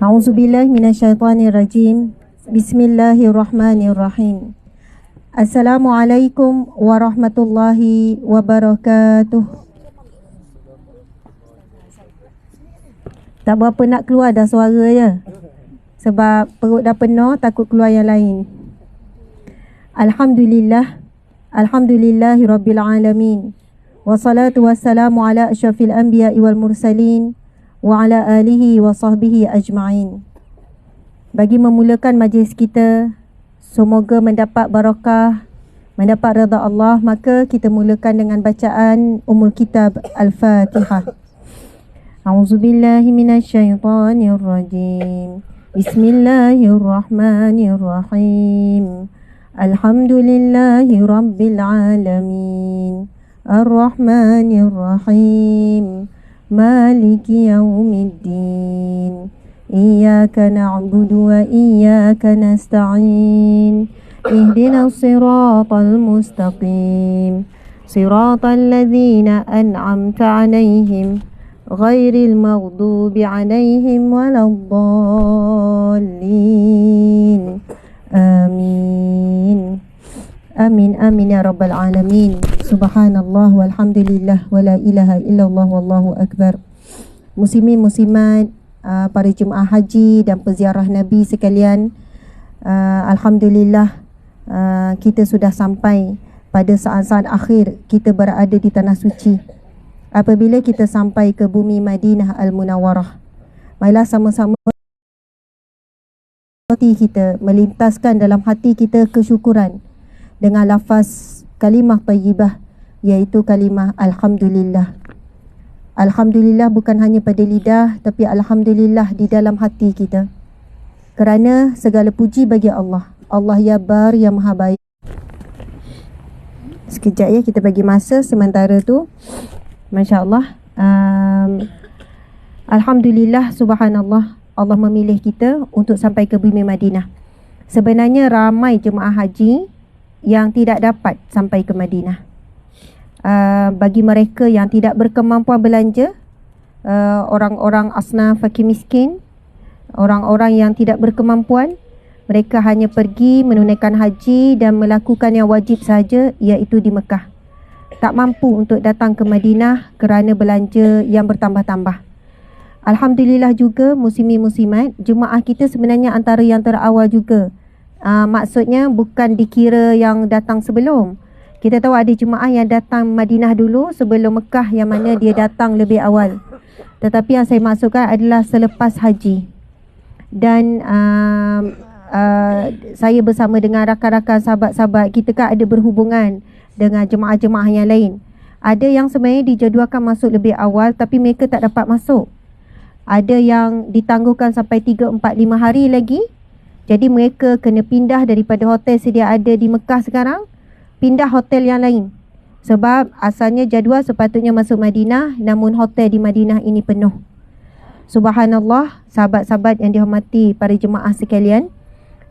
A'udzubillahi minasyaitonirrajim. Bismillahirrahmanirrahim. Assalamualaikum warahmatullahi wabarakatuh. Tak berapa nak keluar dah suara ya. Sebab perut dah penuh, takut keluar yang lain. Alhamdulillah. Alhamdulillahi rabbil alamin. Wassalatu wassalamu ala asyrafil anbiya'i wal mursalin wa ala alihi wa sahbihi ajma'in. Bagi memulakan majlis kita, semoga mendapat barakah, mendapat redha Allah, maka kita mulakan dengan bacaan Ummul Kitab Al-Fatihah. A'udzubillahi minasyaitonir rajim. Bismillahirrahmanirrahim. Alhamdulillahi rabbil alamin. Ar-Rahmanir-Rahim. Maliki yaumiddin. Iyyaka na'budu wa iyyaka nasta'in. Ihdinas siratal mustaqim. Siratal ladzina an'amta 'alaihim ghairil maghdubi 'alaihim waladdallin. Amin. Amin amin ya rabbal alamin. Subhanallah walhamdulillah wala ilaha illallah wallahu akbar. Muslimin muslimat, para jemaah haji dan peziarah Nabi sekalian, alhamdulillah kita sudah sampai pada saat-saat akhir kita berada di tanah suci. Apabila kita sampai ke bumi Madinah Al-Munawwarah, marilah sama-sama kita melintaskan dalam hati kita kesyukuran dengan lafaz kalimah tayyibah, iaitu kalimah Alhamdulillah. Alhamdulillah bukan hanya pada lidah, tapi Alhamdulillah di dalam hati kita. Kerana segala puji bagi Allah. Allah ya bar, ya maha baik. Sekejap ya, kita bagi masa sementara tu. Masya Allah. Alhamdulillah, subhanallah, Allah memilih kita untuk sampai ke bumi Madinah. Sebenarnya ramai jemaah haji yang tidak dapat sampai ke Madinah. Bagi mereka yang tidak berkemampuan belanja, orang-orang asnaf fakir miskin, orang-orang yang tidak berkemampuan, mereka hanya pergi menunaikan haji dan melakukan yang wajib saja, iaitu di Mekah. Tak mampu untuk datang ke Madinah kerana belanja yang bertambah-tambah. Alhamdulillah juga muslimin muslimat, jemaah kita sebenarnya antara yang terawal juga. Maksudnya bukan dikira yang datang sebelum. Kita tahu ada jemaah yang datang Madinah dulu sebelum Mekah, yang mana dia datang lebih awal. Tetapi yang saya maksudkan adalah selepas haji. Dan saya bersama dengan rakan-rakan sahabat-sahabat kita kan ada berhubungan dengan jemaah-jemaah yang lain. Ada yang sebenarnya dijadualkan masuk lebih awal tapi mereka tak dapat masuk. Ada yang ditangguhkan sampai 3, 4, 5 hari lagi. Jadi mereka kena pindah daripada hotel sedia ada di Mekah sekarang, pindah hotel yang lain. Sebab asalnya jadual sepatutnya masuk Madinah, namun hotel di Madinah ini penuh. Subhanallah, sahabat-sahabat yang dihormati para jemaah sekalian,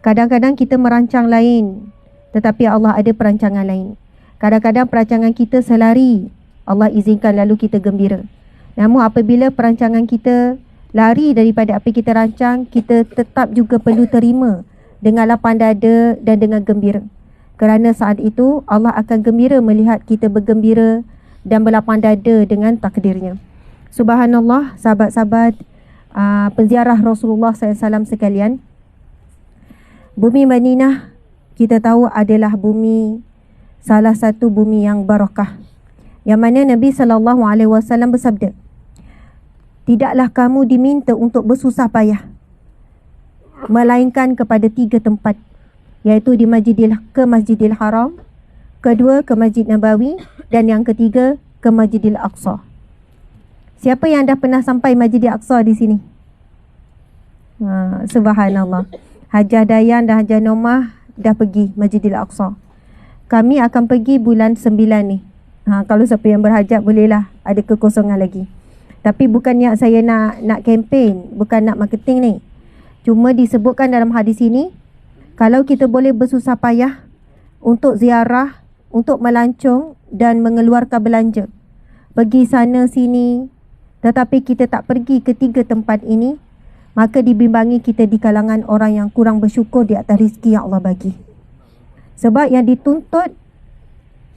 kadang-kadang kita merancang lain, tetapi Allah ada perancangan lain. Kadang-kadang perancangan kita selari, Allah izinkan lalu kita gembira. Namun apabila perancangan kita lari daripada apa kita rancang, kita tetap juga perlu terima dengan lapang dada dan dengan gembira. Kerana saat itu Allah akan gembira melihat kita bergembira dan berlapang dada dengan takdirnya. Subhanallah, sahabat-sahabat penziarah Rasulullah SAW sekalian, bumi Madinah kita tahu adalah bumi, salah satu bumi yang barakah, yang mana Nabi SAW bersabda, tidaklah kamu diminta untuk bersusah payah melainkan kepada 3 tempat, iaitu di Masjidil Haram, kedua ke Masjid Nabawi, dan yang ketiga ke Masjidil Aqsa. Siapa yang dah pernah sampai Masjidil Aqsa di sini? Subhanallah. Hajah Dayan dan Hajah Nomah dah pergi Masjidil Aqsa. Kami akan pergi bulan 9 ni. Kalau siapa yang berhajat bolehlah, ada kekosongan lagi. Tapi bukannya saya nak kempen, bukan nak marketing ni. Cuma disebutkan dalam hadis ini, kalau kita boleh bersusah payah untuk ziarah, untuk melancong dan mengeluarkan belanja, pergi sana sini, tetapi kita tak pergi ke 3 tempat ini, maka dibimbangi kita di kalangan orang yang kurang bersyukur di atas rezeki yang Allah bagi. Sebab yang dituntut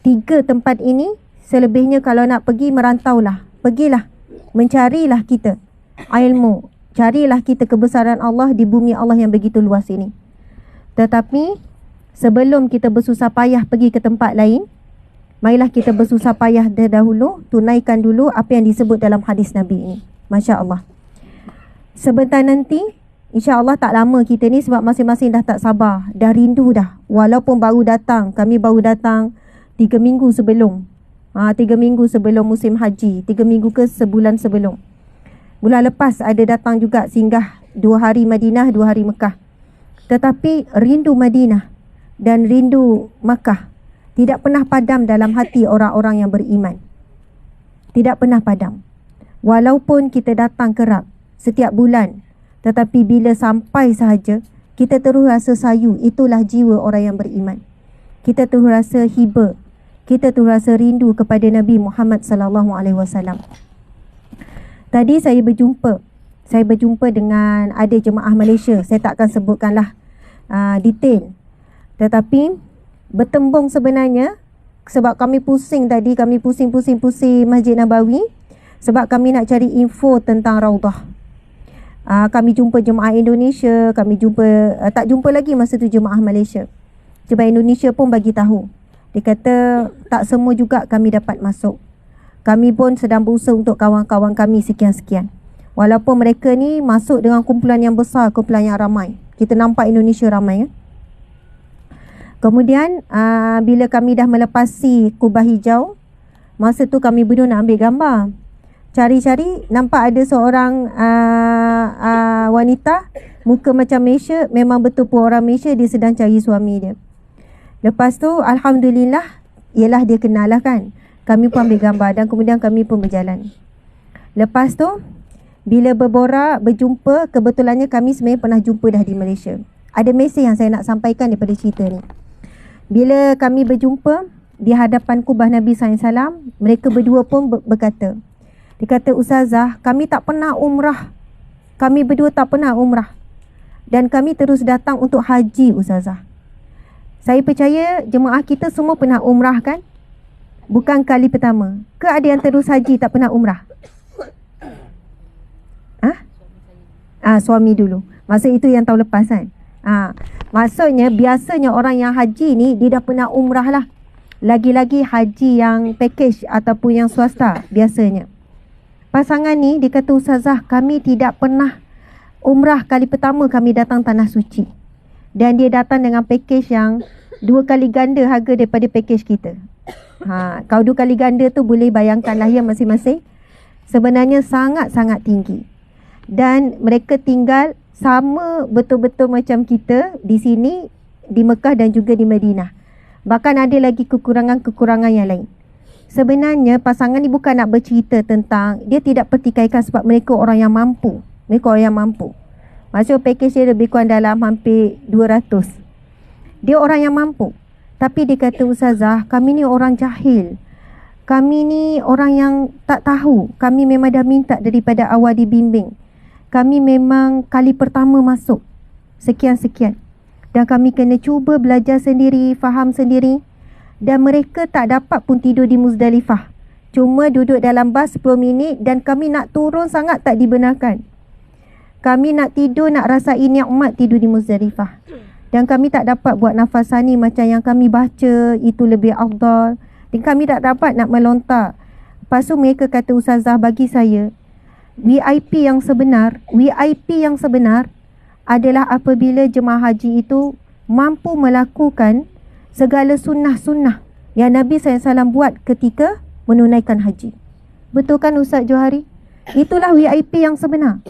3 tempat ini, selebihnya kalau nak pergi merantaulah, pergilah, mencarilah kita ilmu, carilah kita kebesaran Allah di bumi Allah yang begitu luas ini. Tetapi sebelum kita bersusah payah pergi ke tempat lain, marilah kita bersusah payah terdahulu, tunaikan dulu apa yang disebut dalam hadis Nabi ini. Masya Allah. Sebentar nanti, insya Allah tak lama kita ni, sebab masing-masing dah tak sabar, dah rindu dah. Walaupun baru datang, kami baru datang 3 minggu sebelum 3 minggu sebelum musim haji, 3 minggu ke sebulan sebelum. Bulan lepas ada datang juga, singgah 2 hari Madinah, 2 hari Mekah. Tetapi rindu Madinah dan rindu Makkah tidak pernah padam dalam hati orang-orang yang beriman. Tidak pernah padam. Walaupun kita datang kerap setiap bulan, tetapi bila sampai sahaja, kita terus rasa sayu. Itulah jiwa orang yang beriman. Kita terus rasa hiba, kita terus rasa rindu kepada Nabi Muhammad SAW. Tadi saya berjumpa dengan ada jemaah Malaysia. Saya tak akan sebutkanlah detail. Tetapi bertembung sebenarnya, sebab kami pusing tadi, kami pusing Masjid Nabawi, sebab kami nak cari info tentang Raudah. Kami jumpa jemaah Indonesia, kami jumpa tak jumpa lagi masa tu jemaah Malaysia. Jemaah Indonesia pun bagi tahu. Dia kata tak semua juga kami dapat masuk. Kami pun sedang berusaha untuk kawan-kawan kami sekian-sekian. Walaupun mereka ni masuk dengan kumpulan yang besar, kumpulan yang ramai. Kita nampak Indonesia ramai ya. Kemudian bila kami dah melepasi Kubah Hijau, masa tu kami berdua nak ambil gambar. Cari-cari, nampak ada seorang wanita, muka macam Malaysia, memang betul pun orang Malaysia, dia sedang cari suami dia. Lepas tu Alhamdulillah, ialah dia kenal lah kan. Kami pun ambil gambar dan kemudian kami pun berjalan. Lepas tu bila berjumpa, kebetulannya kami sebenarnya pernah jumpa dah di Malaysia. Ada mesej yang saya nak sampaikan daripada cerita ni. Bila kami berjumpa di hadapan kubah Nabi SAW, mereka berdua pun berkata, dia kata, Ustazah, kami tak pernah umrah. Kami berdua tak pernah umrah. Dan kami terus datang untuk haji, Ustazah. Saya percaya jemaah kita semua pernah umrah kan? Bukan kali pertama. Ke ada yang terus haji tak pernah umrah? Suami dulu. Masa itu yang tahun lepas kan? Maksudnya biasanya orang yang haji ni dia dah pernah umrah lah. Lagi-lagi haji yang package ataupun yang swasta biasanya. Pasangan ni dia kata, Ustazah, kami tidak pernah umrah kali pertama kami datang Tanah Suci. Dan dia datang dengan package yang 2 kali ganda harga daripada package kita. Kalau 2 kali ganda tu boleh bayangkanlah ya masing-masing. Sebenarnya sangat-sangat tinggi. Dan mereka tinggal sama betul-betul macam kita di sini, di Mekah dan juga di Madinah. Bahkan ada lagi kekurangan-kekurangan yang lain. Sebenarnya pasangan ni bukan nak bercerita tentang, dia tidak pertikaikan sebab mereka orang yang mampu. Mereka orang yang mampu. Maksud package dia lebih kurang dalam hampir 200. Dia orang yang mampu. Tapi dia kata, Ustazah, kami ni orang jahil. Kami ni orang yang tak tahu. Kami memang dah minta daripada awal dibimbing. Kami memang kali pertama masuk. Sekian-sekian. Dan kami kena cuba belajar sendiri, faham sendiri. Dan mereka tak dapat pun tidur di Muzdalifah. Cuma duduk dalam bas 10 minit dan kami nak turun sangat tak dibenarkan. Kami nak tidur, nak rasai nikmat tidur di Muzdalifah. Dan kami tak dapat buat nafasani macam yang kami baca, itu lebih afdal. Dan kami tak dapat nak melontar. Lepas tu mereka kata, Ustazah, bagi saya, VIP yang sebenar adalah apabila jemaah haji itu mampu melakukan segala sunnah-sunnah yang Nabi SAW buat ketika menunaikan haji. Betul kan Ustaz Johari? Itulah VIP yang sebenar.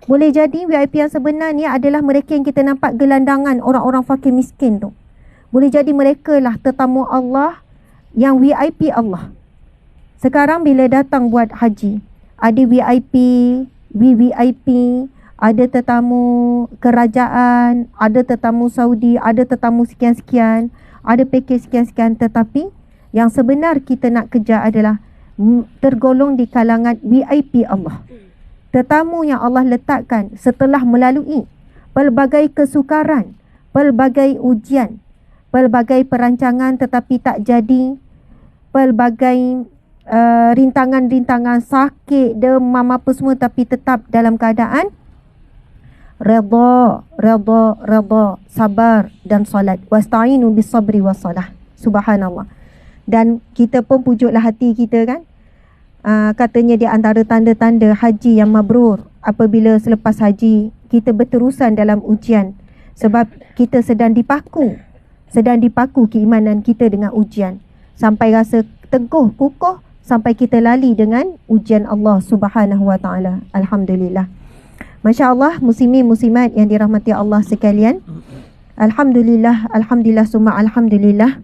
Boleh jadi VIP yang sebenar ni adalah mereka yang kita nampak gelandangan, orang-orang fakir miskin tu. Boleh jadi mereka lah tetamu Allah yang VIP Allah. Sekarang bila datang buat haji, ada VIP, VVIP, ada tetamu kerajaan, ada tetamu Saudi, ada tetamu sekian-sekian, ada package sekian-sekian. Tetapi yang sebenar kita nak kejar adalah tergolong di kalangan VIP Allah. tetamu yang Allah letakkan setelah melalui pelbagai kesukaran, pelbagai ujian, pelbagai perancangan tetapi tak jadi, pelbagai rintangan-rintangan, sakit, demam apa semua, tapi tetap dalam keadaan redha, sabar dan solat. Wasta'inu bis sabri was salah. Subhanallah. Dan kita pun pujuklah hati kita kan. Katanya di antara tanda-tanda haji yang mabrur, apabila selepas haji kita berterusan dalam ujian, sebab kita sedang dipaku keimanan kita dengan ujian, sampai rasa teguh, kukuh, sampai kita lali dengan ujian Allah Subhanahu wa taala. Alhamdulillah. Masya-Allah, muslimin muslimat yang dirahmati Allah sekalian. Alhamdulillah, alhamdulillah summa alhamdulillah.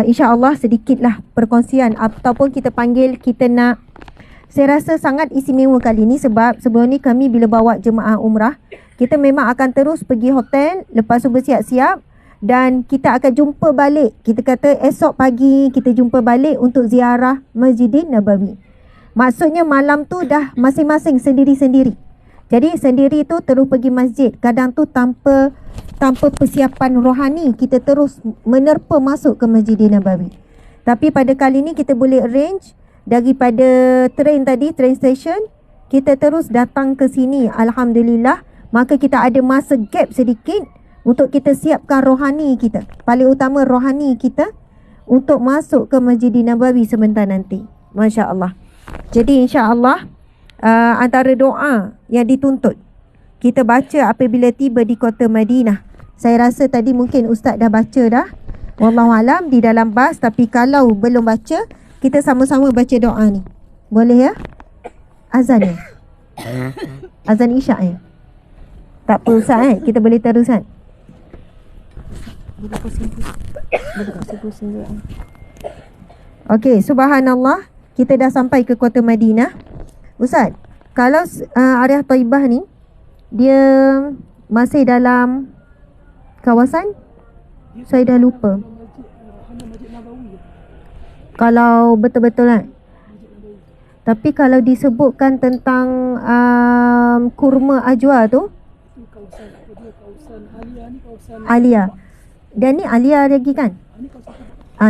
InsyaAllah sedikitlah perkongsian ataupun kita panggil, kita nak, saya rasa sangat istimewa kali ni sebab sebelum ni kami bila bawa jemaah umrah, kita memang akan terus pergi hotel, lepas tu bersiap-siap dan kita akan jumpa balik. Kita kata esok pagi kita jumpa balik untuk ziarah Masjidin Nabawi. Maksudnya malam tu dah masing-masing sendiri-sendiri. Jadi sendiri tu terus pergi masjid. Kadang tu tanpa persiapan rohani, kita terus menerpa masuk ke Masjidin Nabawi. Tapi pada kali ni kita boleh arrange daripada train tadi, train station, kita terus datang ke sini. Alhamdulillah. Maka kita ada masa gap sedikit untuk kita siapkan rohani kita, paling utama rohani kita, untuk masuk ke Masjidin Nabawi sebentar nanti. Masya Allah. Jadi insya Allah antara doa yang dituntut kita baca apabila tiba di kota Madinah. Saya rasa tadi mungkin Ustaz dah baca dah, wallahualam, di dalam bas. Tapi kalau belum baca, kita sama-sama baca doa ni. Boleh ya? Azan ya? Azan isyak ya? Tak apa Ustaz kita boleh terus kan? Okey, subhanallah, kita dah sampai ke kota Madinah. Ustaz, kalau area Taibah ni dia masih dalam kawasan, saya dah lupa. Kalau betul-betul kan. Tapi kalau disebutkan tentang kurma ajwa tu, Alia. Dan ni Alia lagi kan?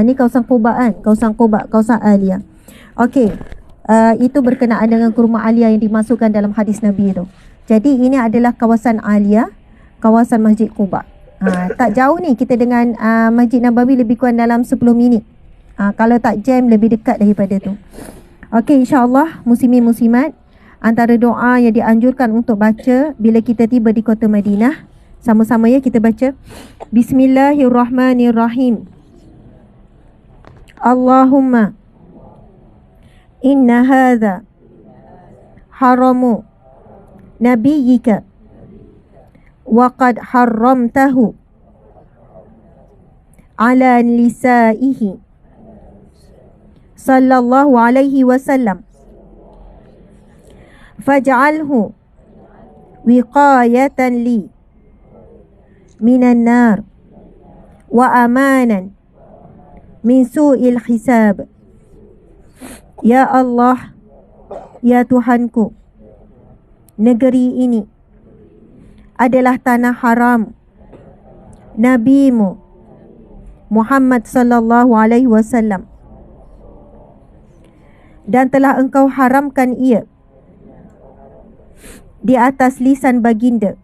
Ni kawasan Quba kan? Kawasan Quba, kawasan Alia. Okey. Itu berkenaan dengan kurma Alia yang dimasukkan dalam hadis Nabi tu. Jadi ini adalah kawasan Alia, kawasan Masjid Quba. Tak jauh ni kita dengan Masjid Nabawi, lebih kurang dalam 10 minit. Kalau tak jam lebih dekat daripada tu. Okey, insya-Allah muslimin muslimat, antara doa yang dianjurkan untuk baca bila kita tiba di kota Madinah, sama-sama ya kita baca. Bismillahirrahmanirrahim. Allahumma inna hadha haramu nabiyyika wa qad harramtahu ala nisaihi sallallahu alaihi wasallam faj'alhu wiqayatan li minan nar wa amanan min su'il hisab. Ya Allah, ya Tuhanku, negeri ini adalah tanah haram Nabi-Mu Muhammad sallallahu alaihi wasallam, dan telah Engkau haramkan ia di atas lisan baginda.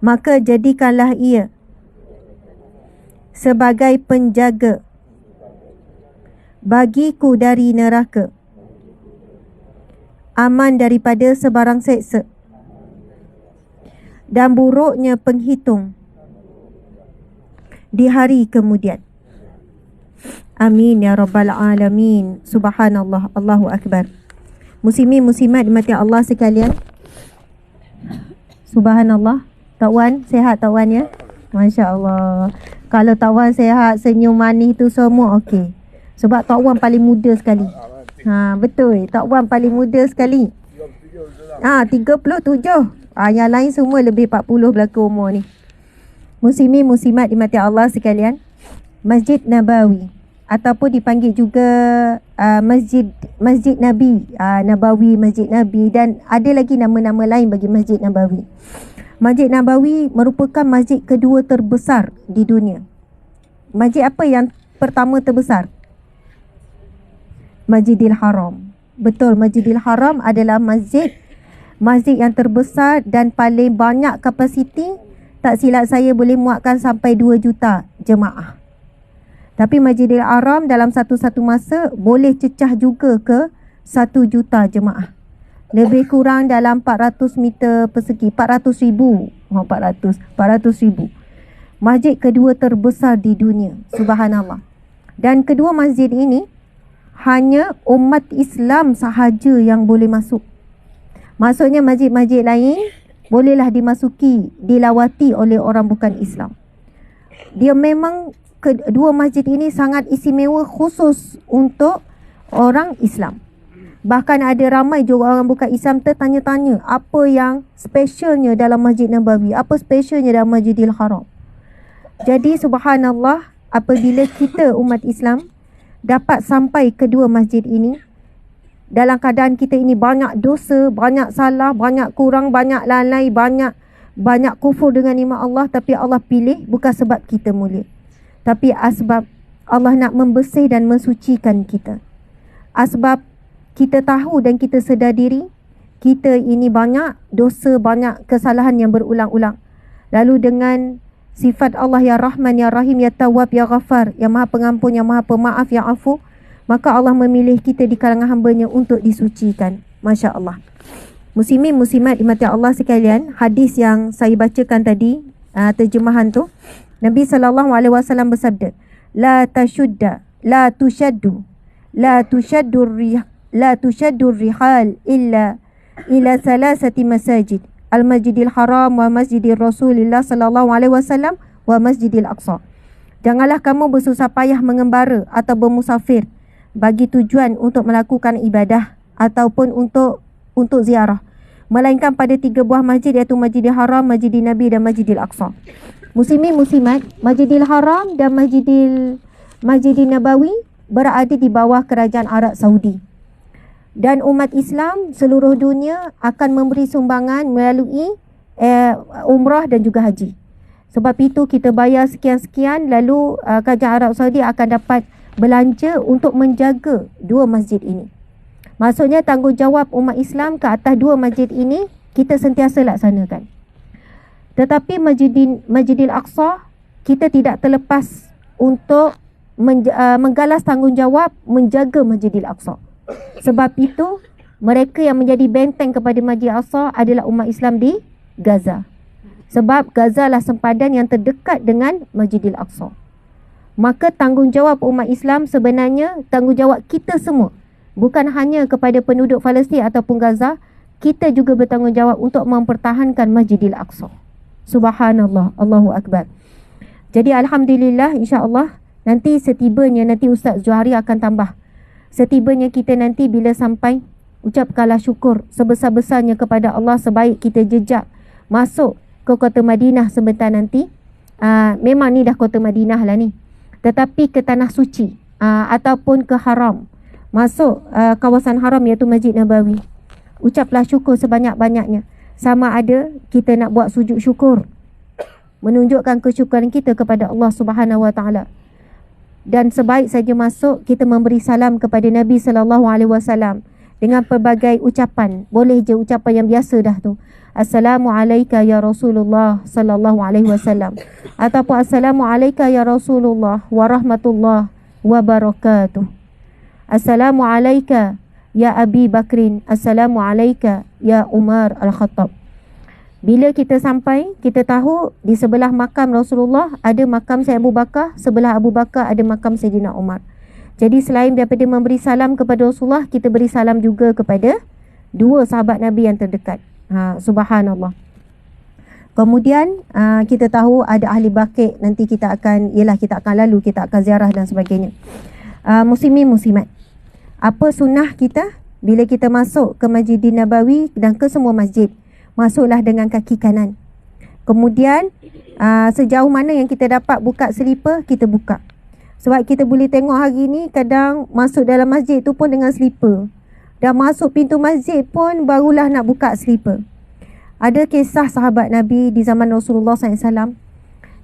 Maka jadikanlah ia sebagai penjaga bagiku dari neraka, aman daripada sebarang seksa dan buruknya penghitung di hari kemudian. Amin ya rabbal alamin. Subhanallah, Allahu akbar. Muslimin muslimat dimati Allah sekalian. Subhanallah. Tok Wan, sihat Tok Wan ya? Masya Allah. Kalau Tok Wan sihat, senyum manis tu semua okey. Sebab Tok Wan paling muda sekali. Betul, Tok Wan paling muda sekali. 37. Yang lain semua lebih 40 belaka umur ni. Muslimin muslimat dimati Allah sekalian. Masjid Nabawi ataupun dipanggil juga Masjid Nabi, Nabawi, Masjid Nabi, dan ada lagi nama-nama lain bagi Masjid Nabawi. Masjid Nabawi merupakan masjid kedua terbesar di dunia. Masjid apa yang pertama terbesar? Masjidil Haram. Betul, Masjidil Haram adalah masjid yang terbesar dan paling banyak kapasiti. Tak silap saya boleh muatkan sampai 2 juta jemaah. Tapi Masjidil Haram dalam satu-satu masa boleh cecah juga ke 1 juta jemaah. Lebih kurang dalam 400 meter persegi, 400 ribu. Masjid kedua terbesar di dunia, subhanallah. Dan kedua masjid ini hanya umat Islam sahaja yang boleh masuk. Maksudnya masjid-masjid lain bolehlah dimasuki, dilawati oleh orang bukan Islam. Dia memang kedua masjid ini sangat istimewa khusus untuk orang Islam. Bahkan ada ramai juga orang bukan Islam tertanya-tanya apa yang specialnya dalam Masjid Nabawi, apa specialnya dalam Masjidil Haram. Jadi subhanallah, apabila kita umat Islam dapat sampai kedua masjid ini dalam keadaan kita ini banyak dosa, banyak salah, banyak kurang, banyak lalai, banyak kufur dengan nikmat Allah, tapi Allah pilih bukan sebab kita mulia, tapi asbab Allah nak membersih dan mensucikan kita. Asbab kita tahu dan kita sedar diri kita ini banyak dosa, banyak kesalahan yang berulang-ulang. Lalu dengan sifat Allah ya Rahman, ya Rahim, ya Tawwab, ya Ghafar, yang Maha Pengampun, yang Maha Pemaaf, yang Afu, maka Allah memilih kita di kalangan hamba-Nya untuk disucikan. Masya Allah. Muslimin muslimat dimati Allah sekalian, hadis yang saya bacakan tadi, terjemahan tu, Nabi SAW bersabda, la tushaddu rihal illa ila salasati masajid, al-Masjidil Haram wa Masjidil Rasulillah sallallahu alaihi wasallam wa Masjidil Aqsa. Janganlah kamu bersusah payah mengembara atau bermusafir bagi tujuan untuk melakukan ibadah ataupun untuk ziarah, melainkan pada 3 buah masjid, iaitu Masjidil Haram, Masjidil Nabi dan Masjidil Aqsa. Muslimin muslimat, Masjidil Haram dan Masjidil Nabawi berada di bawah kerajaan Arab Saudi. Dan umat Islam seluruh dunia akan memberi sumbangan melalui umrah dan juga haji. Sebab itu kita bayar sekian-sekian, lalu kerajaan Arab Saudi akan dapat belanja untuk menjaga 2 masjid ini. Maksudnya tanggungjawab umat Islam ke atas 2 masjid ini kita sentiasa laksanakan. Tetapi Masjidil Aqsa, kita tidak terlepas untuk menggalas tanggungjawab menjaga Masjidil Aqsa. Sebab itu mereka yang menjadi benteng kepada Masjidil Aqsa adalah umat Islam di Gaza. Sebab Gaza lah sempadan yang terdekat dengan Masjidil Aqsa. Maka tanggungjawab umat Islam sebenarnya tanggungjawab kita semua, bukan hanya kepada penduduk Palestin ataupun Gaza. Kita juga bertanggungjawab untuk mempertahankan Masjidil Aqsa. Subhanallah, Allahu Akbar. Jadi alhamdulillah, insya-Allah nanti setibanya, nanti Ustaz Johari akan tambah. Setibanya kita nanti bila sampai, ucapkanlah syukur sebesar-besarnya kepada Allah sebaik kita jejak masuk ke kota Madinah sebentar nanti. Memang ni dah kota Madinah lah ni, tetapi ke tanah suci ataupun ke haram, masuk kawasan haram iaitu Masjid Nabawi. Ucaplah syukur sebanyak-banyaknya. Sama ada kita nak buat sujud syukur, menunjukkan kesyukuran kita kepada Allah Subhanahu Wa Taala. Dan sebaik saja masuk, kita memberi salam kepada Nabi sallallahu alaihi wasallam dengan pelbagai ucapan. Boleh je ucapan yang biasa dah tu. Assalamualaikum ya Rasulullah sallallahu alaihi wasallam, ataupun Assalamualaikum ya Rasulullah warahmatullahi wabarakatuh. Assalamualaikum ya Abi Bakrin, Assalamualaikum ya Umar Al-Khattab. Bila kita sampai, kita tahu di sebelah makam Rasulullah ada makam Sayyidina Abu Bakar, sebelah Abu Bakar ada makam Sayyidina Umar. Jadi selain daripada memberi salam kepada Rasulullah, kita beri salam juga kepada 2 sahabat Nabi yang terdekat. Subhanallah. Kemudian kita tahu ada ahli baqi, nanti kita akan lalu, kita akan ziarah dan sebagainya. Muslimin muslimat, apa sunnah kita bila kita masuk ke Masjidil Nabawi dan ke semua masjid? Masuklah dengan kaki kanan. Kemudian sejauh mana yang kita dapat buka selipar, kita buka. Sebab kita boleh tengok hari ni kadang masuk dalam masjid tu pun dengan slipper. Dah masuk pintu masjid pun barulah nak buka slipper. Ada kisah sahabat Nabi di zaman Rasulullah SAW.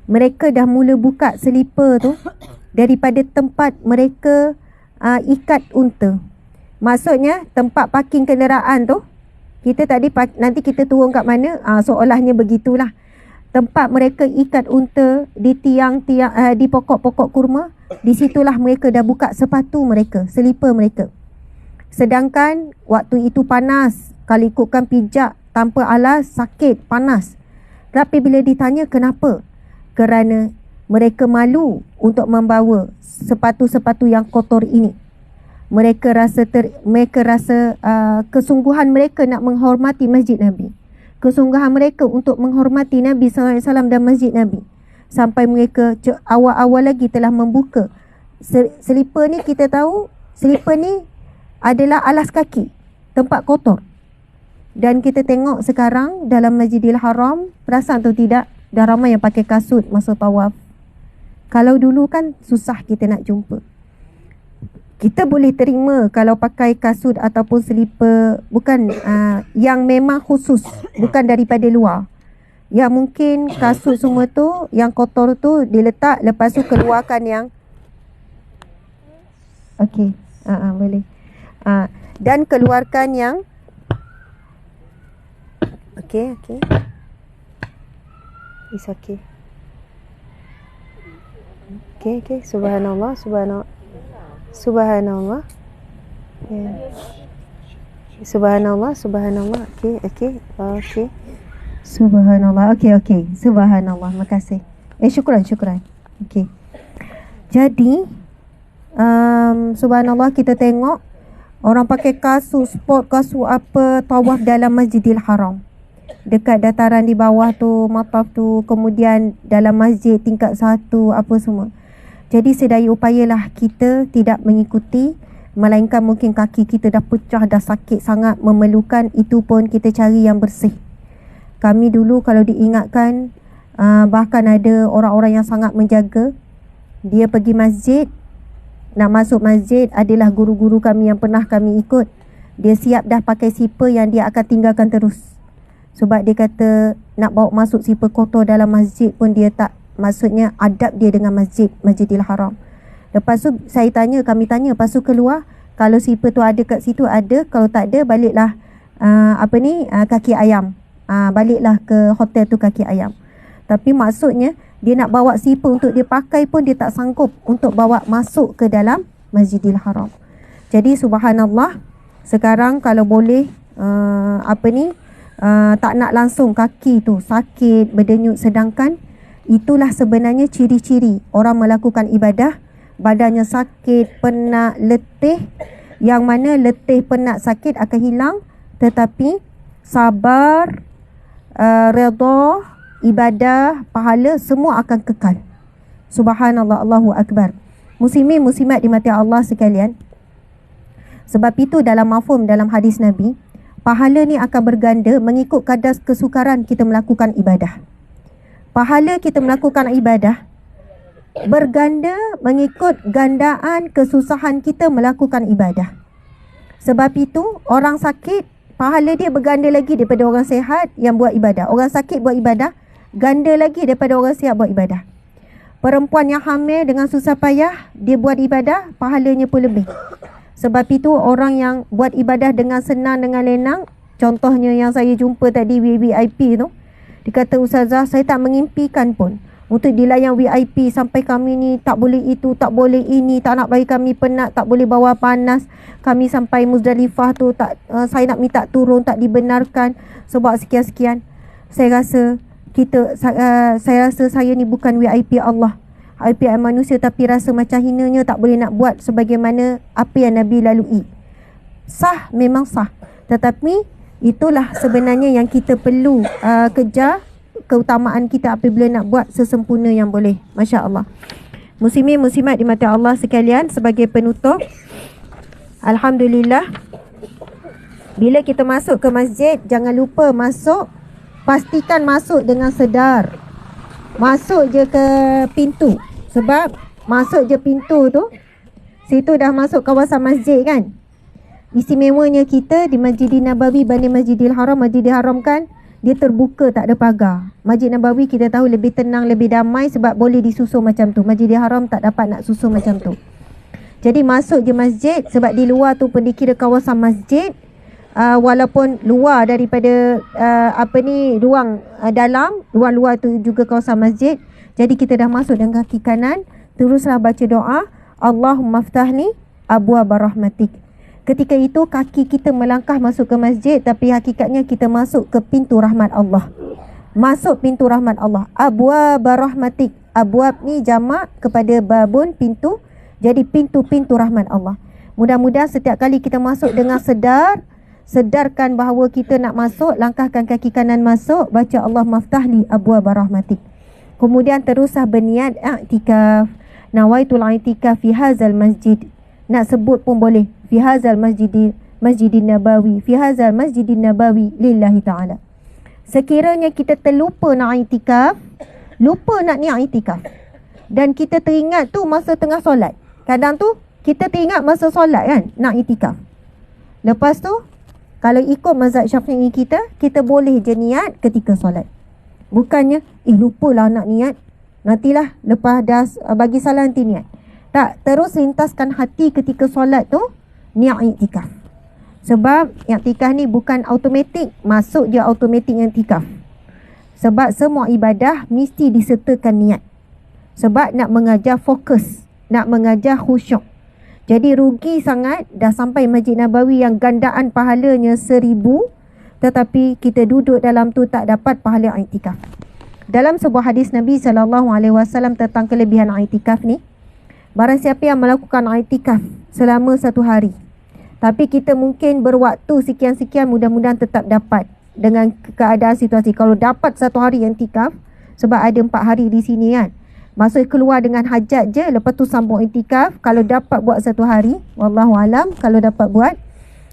Mereka dah mula buka slipper tu daripada tempat mereka ikat unta. Maksudnya tempat parking kenderaan tu, kita tadi nanti kita turun kat mana, seolahnya begitulah. Tempat mereka ikat unta di tiang-tiang di pokok-pokok kurma, di situlah mereka dah buka sepatu mereka, selipar mereka. Sedangkan waktu itu panas, kalau ikutkan pijak tanpa alas, sakit, panas. Tapi bila ditanya kenapa? Kerana mereka malu untuk membawa sepatu-sepatu yang kotor ini. Mereka rasa kesungguhan mereka nak menghormati masjid Nabi. Kesungguhan mereka untuk menghormati Nabi SAW dan masjid Nabi. Sampai mereka awal-awal lagi telah membuka. Selipar ni kita tahu, selipar ni adalah alas kaki, tempat kotor. Dan kita tengok sekarang dalam Masjidil Haram, perasan atau tidak, dah ramai yang pakai kasut masa tawaf. Kalau dulu kan susah kita nak jumpa. Kita boleh terima kalau pakai kasut ataupun selipar bukan yang memang khusus, bukan daripada luar. Yang mungkin kasut semua tu yang kotor tu diletak, lepas tu keluarkan yang okey, boleh. Dan keluarkan yang okey. It's okay. Okey, subhanallah. Subhanallah. Yeah. Subhanallah. Okey. Subhanallah. Okey. Subhanallah. Makasih. Syukran. Okey. Jadi subhanallah, kita tengok orang pakai kasut sport, kasut apa, tawaf dalam Masjidil Haram. Dekat dataran di bawah tu, mataf tu, kemudian dalam masjid tingkat 1, apa semua. Jadi sedaya upayalah kita tidak mengikuti, melainkan mungkin kaki kita dah pecah, dah sakit sangat, memerlukan, itu pun kita cari yang bersih. Kami dulu kalau diingatkan, bahkan ada orang-orang yang sangat menjaga. Dia pergi masjid, nak masuk masjid, adalah guru-guru kami yang pernah kami ikut. Dia siap dah pakai sipar yang dia akan tinggalkan terus. Sebab dia kata nak bawa masuk sipar kotor dalam masjid pun dia tak, maksudnya adab dia dengan Masjidil Haram. Lepas tu kami tanya, lepas tu keluar, kalau sipar tu ada kat situ ada, kalau tak ada baliklah kaki ayam. Baliklah ke hotel tu kaki ayam. Tapi maksudnya dia nak bawa sipar untuk dia pakai pun dia tak sanggup untuk bawa masuk ke dalam Masjidil Haram. Jadi subhanallah, sekarang kalau boleh tak nak langsung kaki tu sakit, berdenyut, sedangkan itulah sebenarnya ciri-ciri orang melakukan ibadah, badannya sakit, penat, letih. Yang mana letih, penat, sakit akan hilang, tetapi sabar, redha, ibadah, pahala semua akan kekal. Subhanallah, Allahu Akbar. Muslimin muslimat dimati Allah sekalian. Sebab itu dalam mafhum dalam hadis Nabi, pahala ni akan berganda mengikut kadar kesukaran kita melakukan ibadah. Pahala kita melakukan ibadah berganda mengikut gandaan kesusahan kita melakukan ibadah. Sebab itu orang sakit, pahala dia berganda lagi daripada orang sihat yang buat ibadah. Orang sakit buat ibadah, ganda lagi daripada orang sihat buat ibadah. Perempuan yang hamil dengan susah payah, dia buat ibadah, pahalanya pun lebih. Sebab itu orang yang buat ibadah dengan senang, dengan lenang, contohnya yang saya jumpa tadi VIP tu, dia kata, Ustazah, saya tak mengimpikan pun untuk dilayan VIP sampai kami ni tak boleh itu, tak boleh ini, tak nak bagi kami penat, tak boleh bawa panas. Kami sampai Muzdalifah tu saya nak minta turun, tak dibenarkan sebab sekian-sekian. Saya rasa saya ni bukan VIP Allah, VIP manusia, tapi rasa macam hinanya, tak boleh nak buat sebagaimana apa yang Nabi lalui. Sah, memang sah, tetapi itulah sebenarnya yang kita perlu kejar, keutamaan kita apabila nak buat sesempurna yang boleh. Masya Allah. Muslimin muslimat dimati Allah sekalian, sebagai penutup, alhamdulillah, bila kita masuk ke masjid, jangan lupa masuk, pastikan masuk dengan sedar. Masuk je ke pintu, sebab masuk je pintu tu, situ dah masuk kawasan masjid kan. Istimewanya kita di Masjidil Nabawi banding Masjidil Haram. Masjidil Haram kan dia terbuka, tak ada pagar. Masjid Nabawi kita tahu lebih tenang, lebih damai sebab boleh disusun macam tu. Masjidil Haram tak dapat nak susun macam tu. Jadi masuk je masjid, sebab di luar tu pun dikira kawasan masjid. Walaupun luar daripada ruang dalam, ruang luar tu juga kawasan masjid. Jadi kita dah masuk dengan kaki kanan, teruslah baca doa, Allahumma ftahni abwaab rahmatik. Ketika itu kaki kita melangkah masuk ke masjid, tapi hakikatnya kita masuk ke pintu rahmat Allah. Masuk pintu rahmat Allah. Abwaab rahmatik. Abwaab ni jamak kepada babun, pintu. Jadi pintu-pintu rahmat Allah. Mudah-mudahan setiap kali kita masuk dengan sedarkan bahawa kita nak masuk, langkahkan kaki kanan masuk, baca Allah maftahli abwaab rahmatik. Kemudian teruslah berniat i'tikaf. Nawaitul i'tikaf fi hadzal masjid. Nak sebut pun boleh. Fi hadzal masjidin nabawi. Fi hadzal masjidin nabawi lillahi ta'ala. Sekiranya kita terlupa nak i'tikaf, lupa nak niat i'tikaf, dan kita teringat tu masa tengah solat. Kadang tu kita teringat masa solat kan nak i'tikaf. Lepas tu kalau ikut mazhab Syafi'i kita boleh je niat ketika solat. Bukannya lupalah nak niat, nantilah lepas dah bagi salam nanti niat. Tak, terus lintaskan hati ketika solat tu niat i'tikaf. Sebab i'tikaf ni bukan automatik masuk je automatik i'tikaf. Sebab semua ibadah mesti disertakan niat. Sebab nak mengajar fokus, nak mengajar khusyuk. Jadi rugi sangat dah sampai Masjid Nabawi yang gandaan pahalanya 1000, tetapi kita duduk dalam tu tak dapat pahala i'tikaf. Dalam sebuah hadis Nabi SAW tentang kelebihan i'tikaf ni, barang siapa yang melakukan i'tikaf selama 1 hari, tapi kita mungkin berwaktu sekian-sekian, mudah-mudahan tetap dapat dengan keadaan situasi. Kalau dapat 1 hari i'tikaf, sebab ada 4 hari di sini kan, maksud keluar dengan hajat je, lepas tu sambung i'tikaf. Kalau dapat buat 1 hari, wallahualam, kalau dapat buat,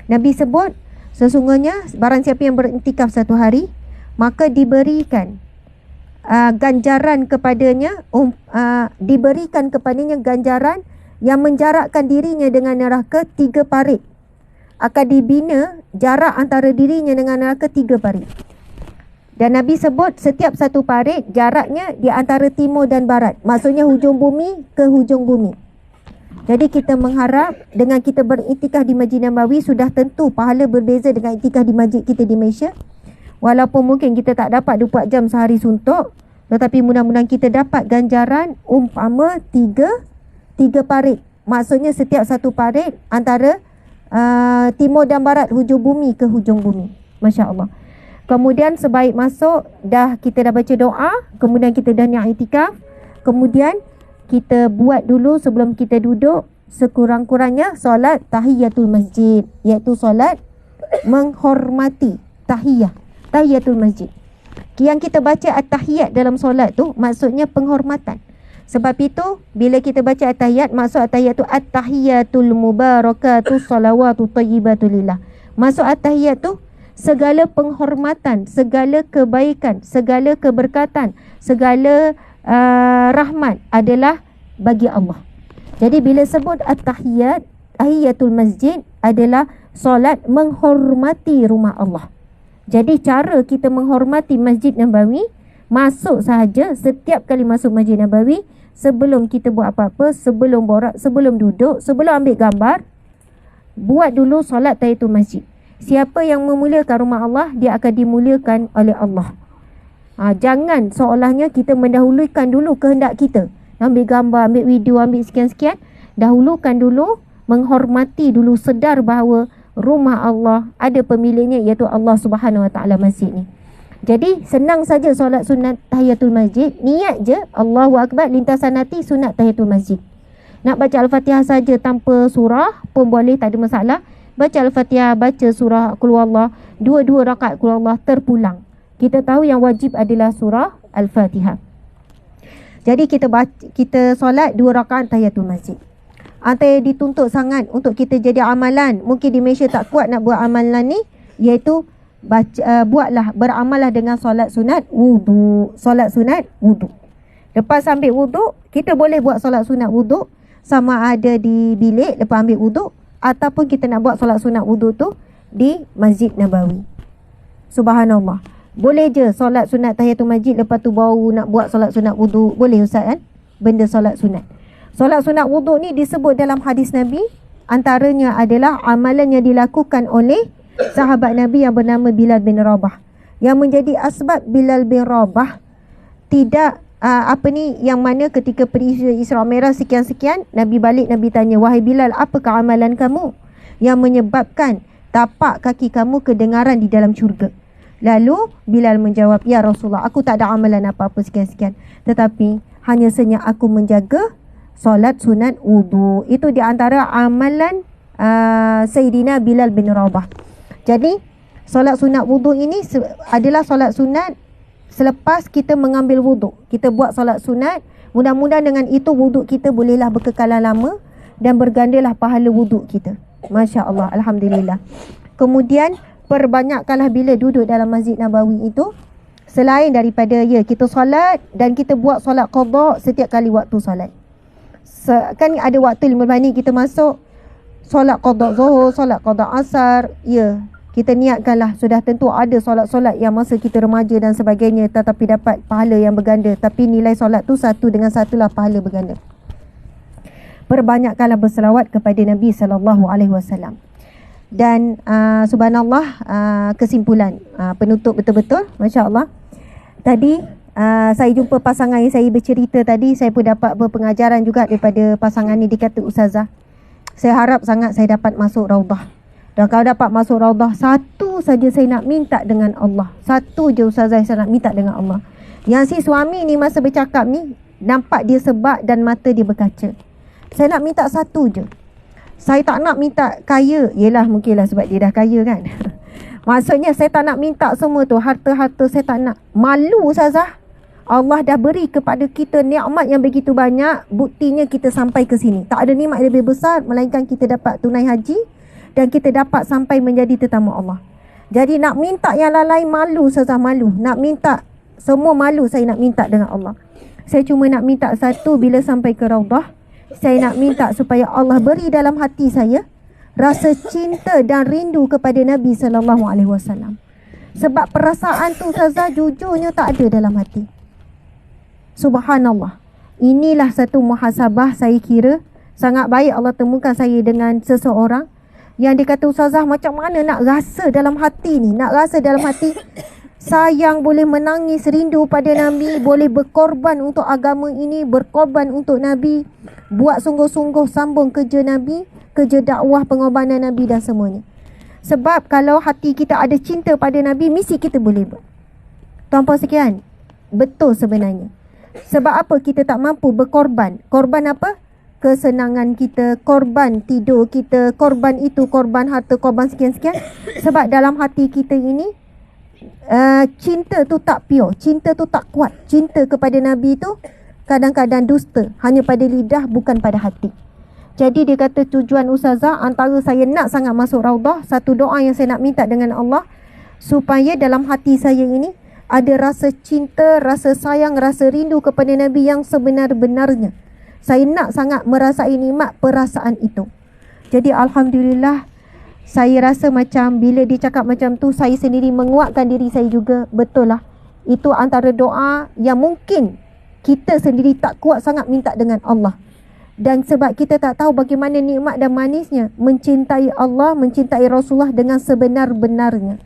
Nabi sebut sesungguhnya barang siapa yang beriktikaf 1 hari, maka diberikan ganjaran kepadanya, diberikan kepadanya ganjaran yang menjarakkan dirinya dengan neraka 3 parit. Akan dibina jarak antara dirinya dengan neraka 3 parit. Dan Nabi sebut setiap 1 parit jaraknya di antara timur dan barat. Maksudnya hujung bumi ke hujung bumi. Jadi kita mengharap dengan kita beriktikaf di Masjid Nabawi, sudah tentu pahala berbeza dengan iktikaf di masjid kita di Malaysia. Walaupun mungkin kita tak dapat 24 jam sehari suntuk, tetapi mudah-mudahan kita dapat ganjaran umpama 3 parit. Maksudnya setiap 1 parit antara timur dan barat, hujung bumi ke hujung bumi. Masya Allah. Kemudian sebaik masuk, kita dah baca doa, kemudian kita dah niat i'tikaf, kemudian kita buat dulu sebelum kita duduk sekurang-kurangnya solat tahiyatul masjid, iaitu solat menghormati tahiyatul masjid. Yang kita baca at-tahiyat dalam solat tu maksudnya penghormatan. Sebab itu bila kita baca at-tahiyat, maksud at-tahiyat tu at-tahiyatul mubarakatuh salawatu tayyibatu lillah. Maksud at-tahiyat tu segala penghormatan, segala kebaikan, segala keberkatan, segala rahmat adalah bagi Allah. Jadi bila sebut at-tahiyat, tahiyatul masjid adalah solat menghormati rumah Allah. Jadi cara kita menghormati Masjid Nabawi, masuk sahaja, setiap kali masuk Masjid Nabawi, sebelum kita buat apa-apa, sebelum borak, sebelum duduk, sebelum ambil gambar, buat dulu solat tahiyatul masjid. Siapa yang memuliakan rumah Allah, dia akan dimuliakan oleh Allah. Jangan seolahnya kita mendahulukan dulu kehendak kita. Ambil gambar, ambil video, ambil sekian-sekian. Dahulukan dulu, menghormati dulu, sedar bahawa rumah Allah ada pemiliknya, iaitu Allah Subhanahu Wa Taala masjid ni. Jadi senang saja solat sunat tahiyatul masjid. Niat je Allahu Akbar, lintasan hati sunat tahiyatul masjid. Nak baca Al-Fatihah saja tanpa surah pun boleh, tak ada masalah. Baca Al-Fatihah, baca surah Qul Huwallah, 2 rakaat Qul Huwallah terpulang. Kita tahu yang wajib adalah surah Al-Fatihah. Jadi kita solat 2 rakaat tahiyatul masjid. Antara yang dituntut sangat untuk kita jadi amalan, mungkin di Malaysia tak kuat nak buat amalan ni, iaitu buatlah, beramalah dengan solat sunat wudu. Solat sunat wudu. Lepas ambil wuduk, kita boleh buat solat sunat wuduk, sama ada di bilik lepas ambil wuduk, ataupun kita nak buat solat sunat wuduk tu di Masjid Nabawi. Subhanallah. Boleh je solat sunat tahiyatul masjid, lepas tu baru nak buat solat sunat wuduk. Boleh Ustaz kan? Benda solat sunat. Solat sunat wuduk ni disebut dalam hadis Nabi, antaranya adalah amalan yang dilakukan oleh sahabat Nabi yang bernama Bilal bin Rabah, yang menjadi asbab Bilal bin Rabah tidak yang mana ketika peristiwa Isra Mi'raj sekian-sekian, Nabi balik, Nabi tanya, wahai Bilal, apakah amalan kamu yang menyebabkan tapak kaki kamu kedengaran di dalam syurga? Lalu Bilal menjawab, ya Rasulullah, aku tak ada amalan apa-apa sekian-sekian, tetapi hanya saja aku menjaga solat sunat wudu. Itu di antara amalan Sayyidina Bilal bin Rabah. Jadi solat sunat wudu ini adalah solat sunat selepas kita mengambil wuduk. Kita buat solat sunat, mudah-mudahan dengan itu wuduk kita bolehlah berkekalan lama dan bergandalah pahala wuduk kita. Masya Allah, Alhamdulillah. Kemudian perbanyakkanlah bila duduk dalam Masjid Nabawi itu, selain daripada kita solat dan kita buat solat qada setiap kali waktu solat. Kan ada waktu 15 minit kita masuk solat qada zuhur, solat qada asar, kita niatkanlah, sudah tentu ada solat-solat yang masa kita remaja dan sebagainya, tetapi dapat pahala yang berganda. Tapi nilai solat tu satu dengan satulah pahala berganda. Perbanyakkanlah berselawat kepada Nabi SAW. Dan subhanallah, kesimpulan, penutup betul-betul, Masya Allah. Tadi saya jumpa pasangan yang saya bercerita tadi, saya pun dapat berpengajaran juga daripada pasangan ni. Dia kata, Ustazah, saya harap sangat saya dapat masuk Raudah. Dan kalau dapat masuk Raudah, satu saja saya nak minta dengan Allah. Satu je Ustazah saya nak minta dengan Allah. Yang si suami ni masa bercakap ni, nampak dia sebab dan mata dia berkaca. Saya nak minta satu je. Saya tak nak minta kaya. Yelah, mungkinlah sebab dia dah kaya kan. Maksudnya saya tak nak minta semua tu, harta-harta saya tak nak. Malu Ustazah. Allah dah beri kepada kita nikmat yang begitu banyak. Buktinya kita sampai ke sini. Tak ada nikmat lebih besar melainkan kita dapat tunai haji dan kita dapat sampai menjadi tetamu Allah. Jadi nak minta yang lain malu Ustazah, malu. Nak minta semua malu, saya nak minta dengan Allah. Saya cuma nak minta satu, bila sampai ke Raudah, saya nak minta supaya Allah beri dalam hati saya rasa cinta dan rindu kepada Nabi SAW. Sebab perasaan tu Ustazah jujurnya tak ada dalam hati. Subhanallah. Inilah satu muhasabah saya kira sangat baik Allah temukan saya dengan seseorang yang dia kata, Ustazah, macam mana nak rasa dalam hati ni? Nak rasa dalam hati sayang, boleh menangis, rindu pada Nabi, boleh berkorban untuk agama ini, berkorban untuk Nabi, buat sungguh-sungguh sambung kerja Nabi, kerja dakwah pengorbanan Nabi dan semuanya. Sebab kalau hati kita ada cinta pada Nabi, mesti kita boleh buat. Tuan-puan sekalian, betul sebenarnya. Sebab apa kita tak mampu berkorban? Korban apa? Kesenangan kita, korban tidur kita, korban itu, korban harta, korban sekian-sekian. Sebab dalam hati kita ini cinta tu tak pure, cinta tu tak kuat. Cinta kepada Nabi tu kadang-kadang dusta, hanya pada lidah, bukan pada hati. Jadi dia kata tujuan Ustazah, antara saya nak sangat masuk Raudah, satu doa yang saya nak minta dengan Allah, supaya dalam hati saya ini ada rasa cinta, rasa sayang, rasa rindu kepada Nabi yang sebenar-benarnya. Saya nak sangat merasai nikmat perasaan itu. Jadi Alhamdulillah, saya rasa macam bila dia cakap macam tu, saya sendiri menguatkan diri saya juga. Betul lah, itu antara doa yang mungkin kita sendiri tak kuat sangat minta dengan Allah. Dan sebab kita tak tahu bagaimana nikmat dan manisnya mencintai Allah, mencintai Rasulullah dengan sebenar-benarnya.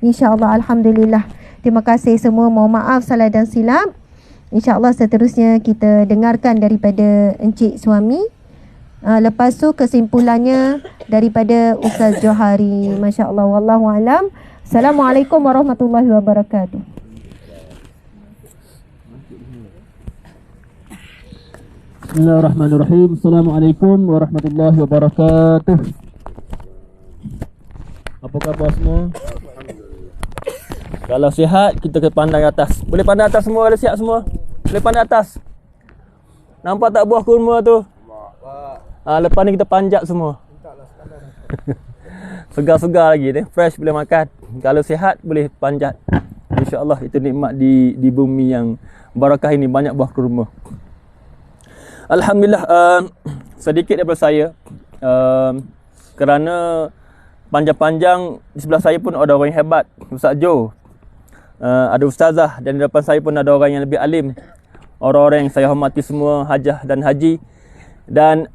InsyaAllah, Alhamdulillah. Terima kasih semua. Mohon maaf salah dan silap. InsyaAllah seterusnya kita dengarkan daripada Encik Suami. Lepas tu kesimpulannya daripada Ustaz Johari. Masya Allah. Wallahualam. Assalamualaikum warahmatullahi wabarakatuh. Bismillahirrahmanirrahim. Assalamualaikum warahmatullahi wabarakatuh. Apa khabar semua? Kalau sihat, kita ke pandang atas. Boleh pandang atas semua kalau sihat semua? Boleh pandang atas. Nampak tak buah kurma tu? Lepas ni kita panjat semua. Segar-segar lagi ni, fresh boleh makan. Kalau sihat boleh panjat. insya-Allah itu nikmat di bumi yang barakah ini, banyak buah kurma. Alhamdulillah, sedikit daripada saya, kerana panjang-panjang di sebelah saya pun ada orang yang hebat, Ustaz Jo, ada ustazah, dan di depan saya pun ada orang yang lebih alim, orang-orang yang saya hormati semua, hajah dan haji. Dan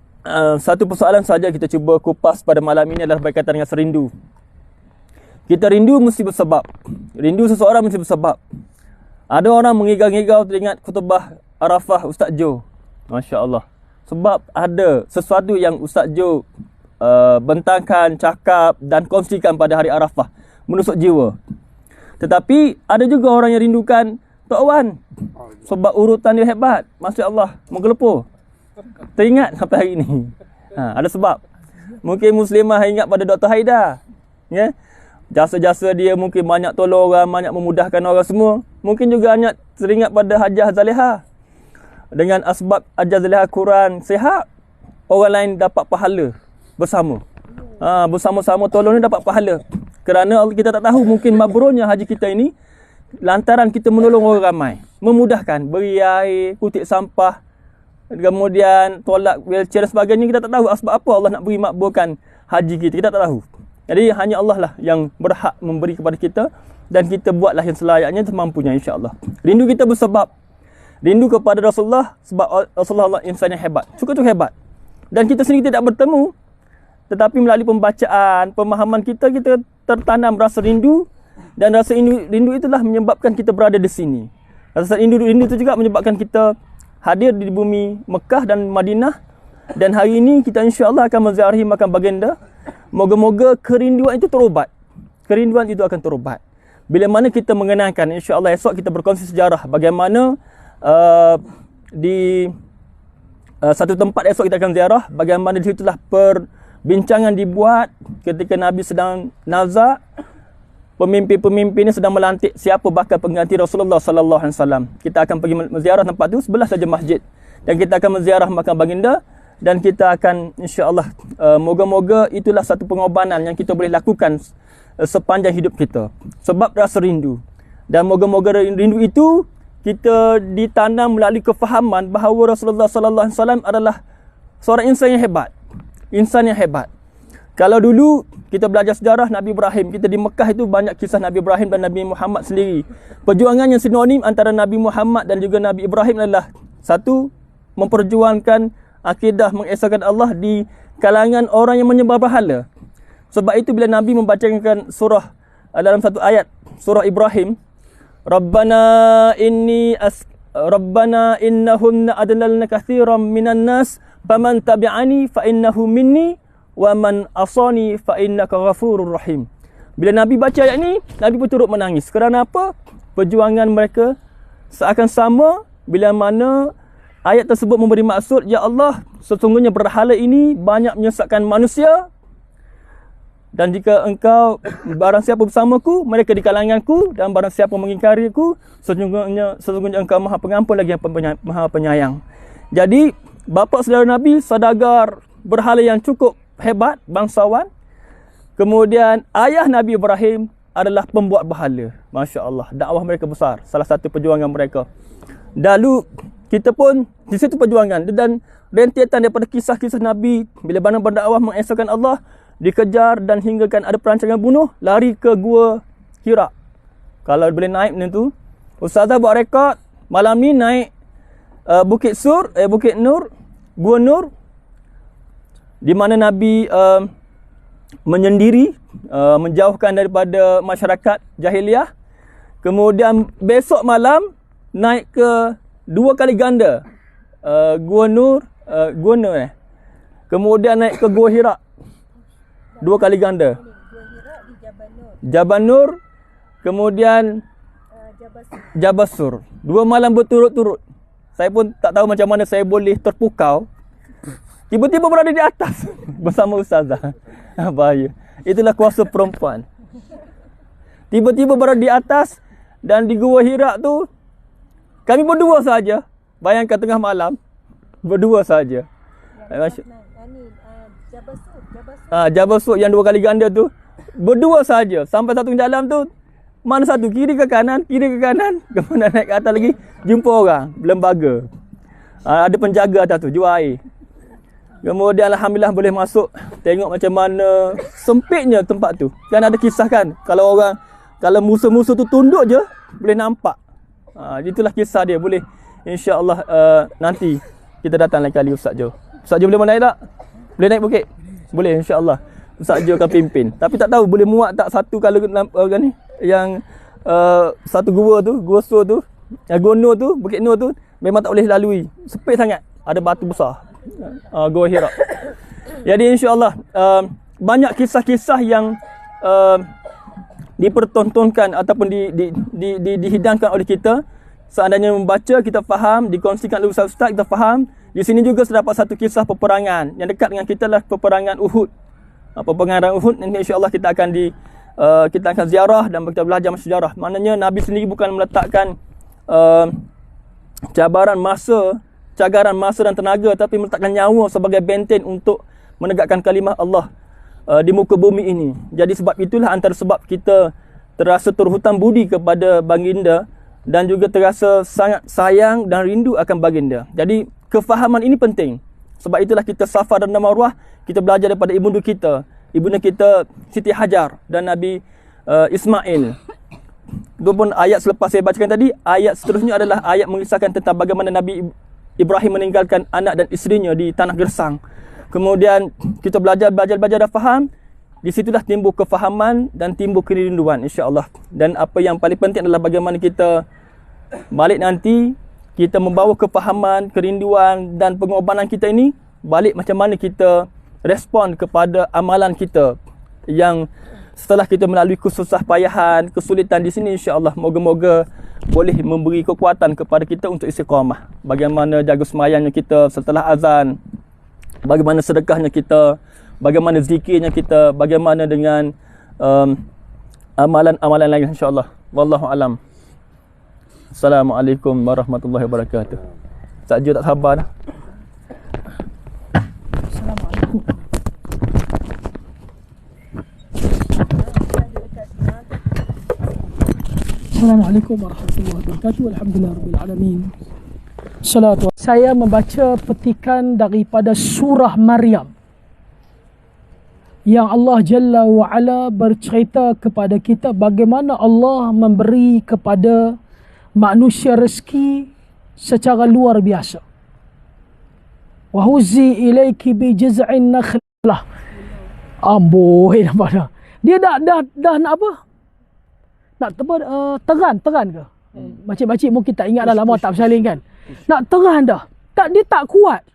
satu persoalan saja kita cuba kupas pada malam ini adalah berkaitan dengan serindu. Kita rindu mesti bersebab. Rindu seseorang mesti bersebab. Ada orang mengigau-ngigau teringat khutbah Arafah Ustaz Jo. Masya Allah. Sebab ada sesuatu yang Ustaz Jo bentangkan, cakap dan kongsikan pada hari Arafah, menusuk jiwa. Tetapi ada juga orang yang rindukan Tok Wan, sebab urutan dia hebat. Masya Allah, menggelepur. Teringat sampai hari ini. Ada sebab. Mungkin muslimah ingat pada Dr. Haida, ya. Jasa-jasa dia mungkin banyak tolong orang, banyak memudahkan orang semua. Mungkin juga hanya teringat pada Hajah Zaleha. Dengan asbab Hajah Zaleha Quran sihat, orang lain dapat pahala bersama. Bersama-sama tolong ni dapat pahala. Kerana kita tak tahu, mungkin mabrurnya haji kita ini lantaran kita menolong orang ramai, memudahkan, beri air, kutip sampah, kemudian tolak wheelchair dan sebagainya. Kita tak tahu asbab apa Allah nak beri makbulkan haji kita. Kita tak tahu. Jadi hanya Allah lah yang berhak memberi kepada kita, dan kita buatlah yang selayaknya, semampunya, insya-Allah. Rindu kita bersebab. Rindu kepada Rasulullah sebab Rasulullah insan yang hebat, cukup hebat. Dan kita sendiri tidak bertemu, tetapi melalui pembacaan, pemahaman kita tertanam rasa rindu, dan rasa rindu itulah menyebabkan kita berada di sini. Rasa rindu itu juga menyebabkan kita hadir di bumi Mekah dan Madinah, dan hari ini kita insya-Allah akan menziarahi makam baginda. Moga-moga kerinduan itu terubat. Kerinduan itu akan terubat. Bila mana kita mengenangkan, insya-Allah esok kita berkongsi sejarah bagaimana di satu tempat esok kita akan ziarah, bagaimana di situlah perbincangan dibuat ketika Nabi sedang nazak, pemimpin-pemimpin ini sedang melantik siapa bakal pengganti Rasulullah sallallahu alaihi wasallam. Kita akan pergi menziarah tempat itu, sebelah saja masjid, dan kita akan menziarah makam baginda. Dan kita akan insya-Allah moga-moga itulah satu pengorbanan yang kita boleh lakukan sepanjang hidup kita, sebab rasa rindu. Dan moga-moga rindu itu kita ditanam melalui kefahaman bahawa Rasulullah sallallahu alaihi wasallam adalah seorang insan yang hebat. Insan yang hebat. Kalau dulu kita belajar sejarah Nabi Ibrahim, kita di Mekah itu banyak kisah Nabi Ibrahim dan Nabi Muhammad sendiri. Perjuangan yang sinonim antara Nabi Muhammad dan juga Nabi Ibrahim adalah satu, memperjuangkan akidah mengesahkan Allah di kalangan orang yang menyembah berhala. Sebab itu bila Nabi membacakan surah dalam satu ayat surah Ibrahim, Rabbana innahunna adlalna katsiran minan nas faman tabi'ani fa innahu minni wa man asani fa innaka ghafurur rahim. Bila Nabi baca ayat ni, Nabi pun turut menangis. Kerana apa? Perjuangan mereka seakan sama bila mana ayat tersebut memberi maksud, ya Allah, sesungguhnya berhala ini banyak menyesatkan manusia, dan jika engkau barang siapa bersamaku, mereka di kalanganku, dan barang siapa mengingkariku, sesungguhnya engkau Maha Pengampun lagi yang Maha Penyayang. Jadi bapa saudara Nabi saudagar berhala yang cukup hebat, bangsawan. Kemudian ayah Nabi Ibrahim adalah pembuat berhala. Masya Allah, dakwah mereka besar, salah satu perjuangan mereka. Lalu kita pun di situ perjuangan, dan rentetan daripada kisah-kisah Nabi bila mana berdakwah mengesahkan Allah, dikejar dan hinggakan ada perancangan bunuh, lari ke Gua Hira. Kalau boleh naik macam tu, ustazah buat rekod malam ni naik Bukit Nur, Gua Nur, di mana Nabi menyendiri, menjauhkan daripada masyarakat jahiliah. Kemudian besok malam naik ke dua kali ganda Gua Nur, kemudian naik ke Gua Hira, dua kali ganda. Gua Hira di Jabal Nur, kemudian Jabal Sur. Dua malam berturut-turut. Saya pun tak tahu macam mana saya boleh terpukau, tiba-tiba berada di atas bersama ustazah. Bahaya. Itulah kuasa perempuan. Tiba-tiba berada di atas, dan di Gua Hira tu kami berdua saja. Bayangkan tengah malam, berdua saja. Jabal Sur yang dua kali ganda tu, berdua saja. Sampai satu dalam tu Mana satu? Kiri ke kanan? Kiri ke kanan. Kemudian naik ke atas lagi, jumpa orang lembaga. Ada penjaga atas tu, jual air. Kemudian alhamdulillah boleh masuk, tengok macam mana sempitnya tempat tu. Kan ada kisah kan, kalau musuh-musuh tu tunduk je boleh nampak. Itulah kisah dia. Boleh insya-Allah nanti kita datang lain kali Ustaz Jo. Ustaz Jo boleh naik tak? Boleh naik bukit? Boleh insya-Allah. Ustaz Jo akan pimpin. Tapi tak tahu boleh muat tak satu kalau ni yang satu gua sur tu, Gua Nur tu, Bukit Nur tu memang tak boleh lalui. Sempit sangat. Ada batu besar. Gua Hira. Jadi insya-Allah banyak kisah-kisah yang dipertontonkan ataupun dihidangkan oleh kita. Seandainya membaca, kita faham, dikongsikan oleh ustaz-ustaz, kita faham. Di sini juga terdapat satu kisah peperangan yang dekat dengan kita lah, peperangan Uhud. Peperangan Uhud nanti insya-Allah kita akan ziarah dan kita belajar sejarah. Maknanya Nabi sendiri bukan meletakkan cagaran masa dan tenaga, tapi meletakkan nyawa sebagai benteng untuk menegakkan kalimah Allah di muka bumi ini. Jadi sebab itulah antara sebab kita terasa terhutang budi kepada baginda dan juga terasa sangat sayang dan rindu akan baginda. Jadi kefahaman ini penting. Sebab itulah kita Safa dan Marwah, kita belajar daripada ibunda kita Siti Hajar dan Nabi Ismail. Itu pun ayat selepas saya bacakan tadi, ayat seterusnya adalah ayat mengisahkan tentang bagaimana Nabi Ibrahim meninggalkan anak dan isterinya di tanah gersang. Kemudian kita belajar dah faham, di situlah timbul kefahaman dan timbul kerinduan insya-Allah. Dan apa yang paling penting adalah bagaimana kita balik nanti, kita membawa kefahaman, kerinduan dan pengorbanan kita ini balik macam mana kita respon kepada amalan kita yang setelah kita melalui kesusah payahan, kesulitan di sini insya-Allah, moga-moga boleh memberi kekuatan kepada kita untuk istiqamah. Bagaimana jaga sembahyangnya kita setelah azan, bagaimana sedekahnya kita, bagaimana zikirnya kita, bagaimana dengan amalan-amalan lain insya-Allah. Wallahu alam. Assalamualaikum warahmatullahi wabarakatuh. Ustaz Jo tak sabar dah. Assalamualaikum. Assalamualaikum warahmatullahi wabarakatuh. Alhamdulillahirabbil alamin. Saya membaca petikan daripada surah Maryam yang Allah Jalla wa Ala bercerita kepada kita bagaimana Allah memberi kepada manusia rezeki secara luar biasa. Wa huzzi ilaiki bi jiz'in nakhlah. Amboi nampak dah. Dia dah nak apa? Nak teran ke? Makcik-makcik mungkin tak ingat dah, lama tak bersalin kan. Nak teran dah. Dia tak kuat.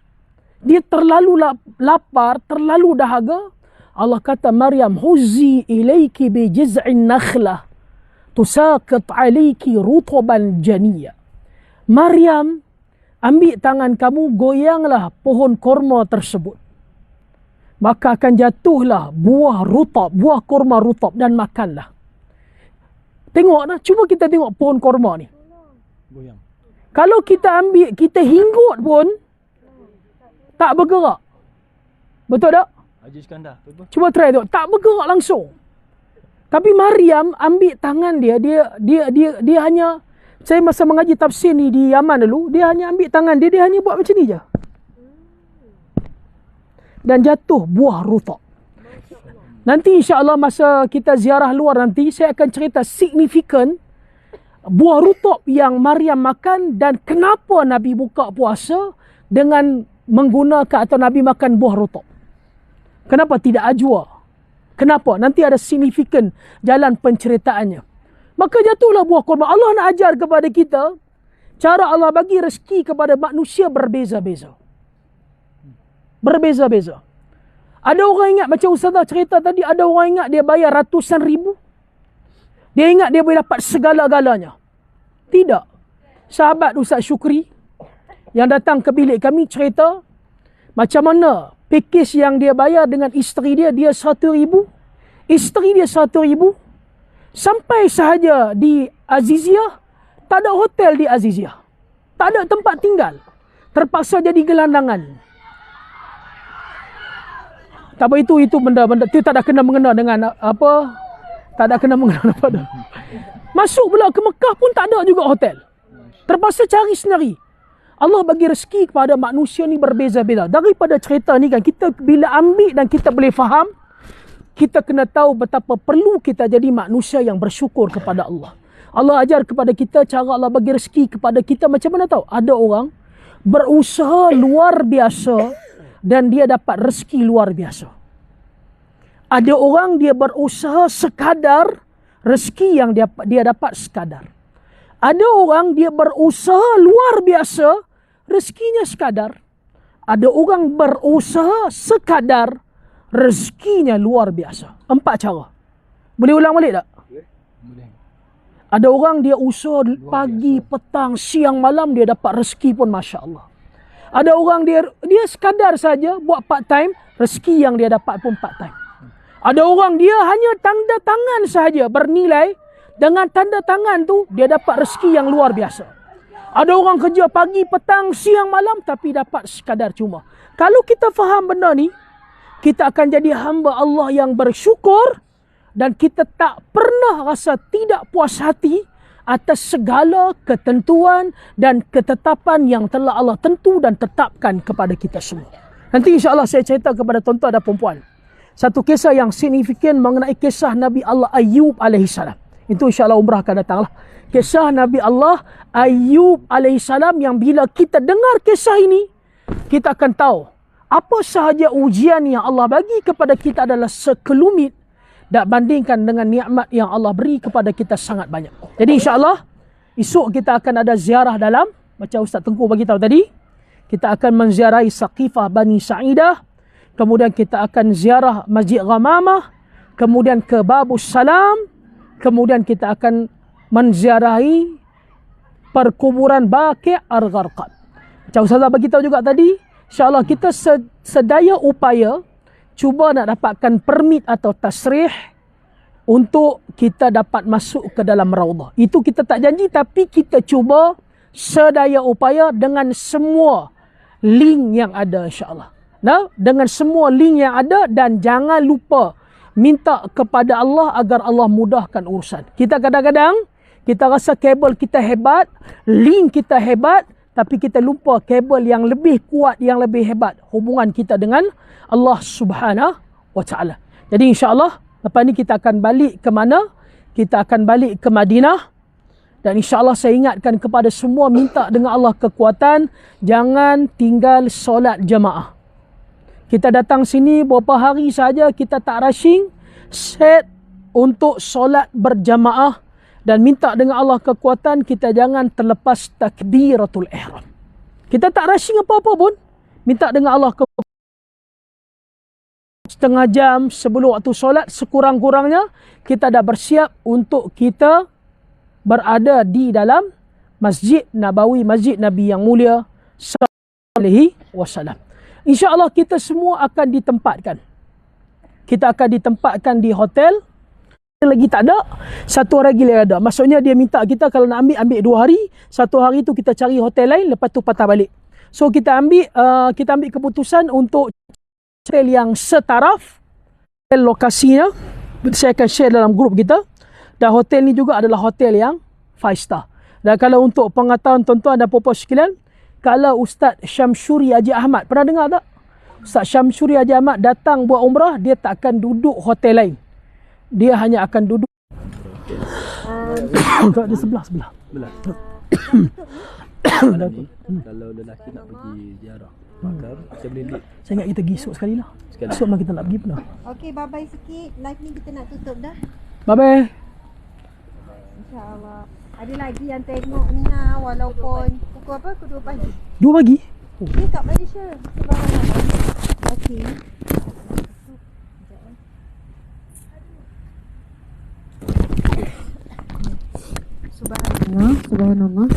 Dia terlalu lapar, terlalu dahaga. Allah kata, Maryam, huzzi ilaiki bi jiz'in nakhlah tusaqit alayki rutban janiyya. Maryam, ambil tangan kamu, goyanglah pohon korma tersebut. Maka akan jatuhlah buah rutab, buah korma rutab, dan makanlah. Tengok dah, cuba kita tengok pohon korma ni. Goyang. Kalau kita ambil, kita hinggut pun tak bergerak. Betul tak? Haji Iskandar. Cuba try tengok, tak bergerak langsung. Tapi Maryam ambil tangan dia hanya, saya masa mengaji tafsir ni di Yaman dulu, dia hanya ambil tangan dia hanya buat macam ni je. Dan jatuh buah rutab. Nanti insya-Allah masa kita ziarah luar nanti, saya akan cerita signifikan buah rutab yang Maryam makan dan kenapa Nabi buka puasa dengan menggunakan atau Nabi makan buah rutab. Kenapa tidak ajwa? Kenapa? Nanti ada signifikan jalan penceritaannya. Maka jatuhlah buah korma. Allah nak ajar kepada kita cara Allah bagi rezeki kepada manusia berbeza-beza. Berbeza-beza. Ada orang ingat, macam Ustazah cerita tadi, ada orang ingat dia bayar ratusan ribu. Dia ingat dia boleh dapat segala-galanya. Tidak. Sahabat Ustaz Syukri yang datang ke bilik kami cerita macam mana pakej yang dia bayar dengan isteri dia 100,000. Isteri dia 100,000. Sampai sahaja di Aziziyah, tak ada hotel di Aziziyah. Tak ada tempat tinggal. Terpaksa jadi gelandangan. Tak apa, itu benda-benda itu tak ada kena-mengena dengan apa Tak ada kena mengena pada. Masuk pula ke Mekah pun tak ada juga hotel. Terpaksa cari sendiri. Allah bagi rezeki kepada manusia ni berbeza-beza. Daripada cerita ni kan, kita bila ambil dan kita boleh faham, kita kena tahu betapa perlu kita jadi manusia yang bersyukur kepada Allah. Allah ajar kepada kita cara Allah bagi rezeki kepada kita macam mana tahu? Ada orang berusaha luar biasa dan dia dapat rezeki luar biasa. Ada orang dia berusaha sekadar, rezeki yang dia dapat sekadar. Ada orang dia berusaha luar biasa, rezekinya sekadar. Ada orang berusaha sekadar, rezekinya luar biasa. 4 cara. Boleh ulang balik tak? Boleh. Ada orang dia usaha pagi, petang, siang, malam dia dapat rezeki pun Masya Allah. Ada orang dia sekadar saja buat part time, rezeki yang dia dapat pun part time. Ada orang dia hanya tanda tangan sahaja bernilai, dengan tanda tangan tu dia dapat rezeki yang luar biasa. Ada orang kerja pagi, petang, siang, malam tapi dapat sekadar cuma. Kalau kita faham benda ni, kita akan jadi hamba Allah yang bersyukur dan kita tak pernah rasa tidak puas hati atas segala ketentuan dan ketetapan yang telah Allah tentu dan tetapkan kepada kita semua. Nanti insya-Allah saya cerita kepada tuan-tuan dan puan-puan satu kisah yang signifikan mengenai kisah Nabi Allah Ayyub alaihissalam. Itu insya-Allah umrah akan datanglah. Kisah Nabi Allah Ayyub alaihissalam yang bila kita dengar kisah ini, kita akan tahu apa sahaja ujian yang Allah bagi kepada kita adalah sekelumit tak bandingkan dengan nikmat yang Allah beri kepada kita sangat banyak. Jadi insya-Allah esok kita akan ada ziarah dalam, macam Ustaz Tengku bagi tahu tadi, kita akan menziarahi Saqifah Bani Sa'idah, kemudian kita akan ziarah Masjid Ghamamah, kemudian ke Babus Salam, kemudian kita akan menziarahi perkuburan Baqi' Al-Gharqad. Macam Ustaz bagi tahu juga tadi, insya-Allah kita sedaya upaya cuba nak dapatkan permit atau tasrih untuk kita dapat masuk ke dalam raudhah. Itu kita tak janji tapi kita cuba sedaya upaya dengan semua link yang ada insya-Allah. Nah, dengan semua link yang ada dan jangan lupa minta kepada Allah agar Allah mudahkan urusan. Kita kadang-kadang kita rasa kabel kita hebat, link kita hebat, tapi kita lupa kabel yang lebih kuat, yang lebih hebat, hubungan kita dengan Allah Subhanahu wa Ta'ala. Jadi insya-Allah lepas ni kita akan balik ke mana? Kita akan balik ke Madinah. Dan insya-Allah saya ingatkan kepada semua, minta dengan Allah kekuatan, jangan tinggal solat jemaah. Kita datang sini beberapa hari saja, kita tak rushing, set untuk solat berjamaah dan minta dengan Allah kekuatan, kita jangan terlepas takbiratul ihram. Kita tak rushing apa-apa pun, minta dengan Allah kekuatan. Setengah jam sebelum waktu solat sekurang-kurangnya kita dah bersiap untuk kita berada di dalam Masjid Nabawi, Masjid Nabi yang mulia sallallahu alaihi wasallam. InsyaAllah kita semua akan ditempatkan. Kita akan ditempatkan di hotel. Lagi tak ada, satu hari lagi ada. Maksudnya dia minta kita kalau nak ambil 2 hari. Satu hari tu kita cari hotel lain, lepas tu patah balik. So kita ambil keputusan untuk hotel yang setaraf. Lokasinya saya akan share dalam grup kita. Dan hotel ni juga adalah hotel yang 5 star. Dan kalau untuk pengetahuan tuan-tuan dan puan-puan sekalian, kalau Ustaz Syamsuri Haji Ahmad, pernah dengar tak? Ustaz Syamsuri Haji Ahmad datang buat umrah, dia tak akan duduk hotel lain. Dia hanya akan duduk di sebelah. Kalau lelaki nak pergi ziarah, maka kita boleh lead. Saya ingat kita pergi esok sekali lah. Esok memang kita nak pergi pernah. Okey, bye-bye sikit. Live ni kita nak tutup dah. Bye-bye. InsyaAllah. Ada lagi yang tengok ni lah, walaupun pukul apa? Pukul 2 pagi. 2 pagi? Dia kat Malaysia. Okey. Subhanallah.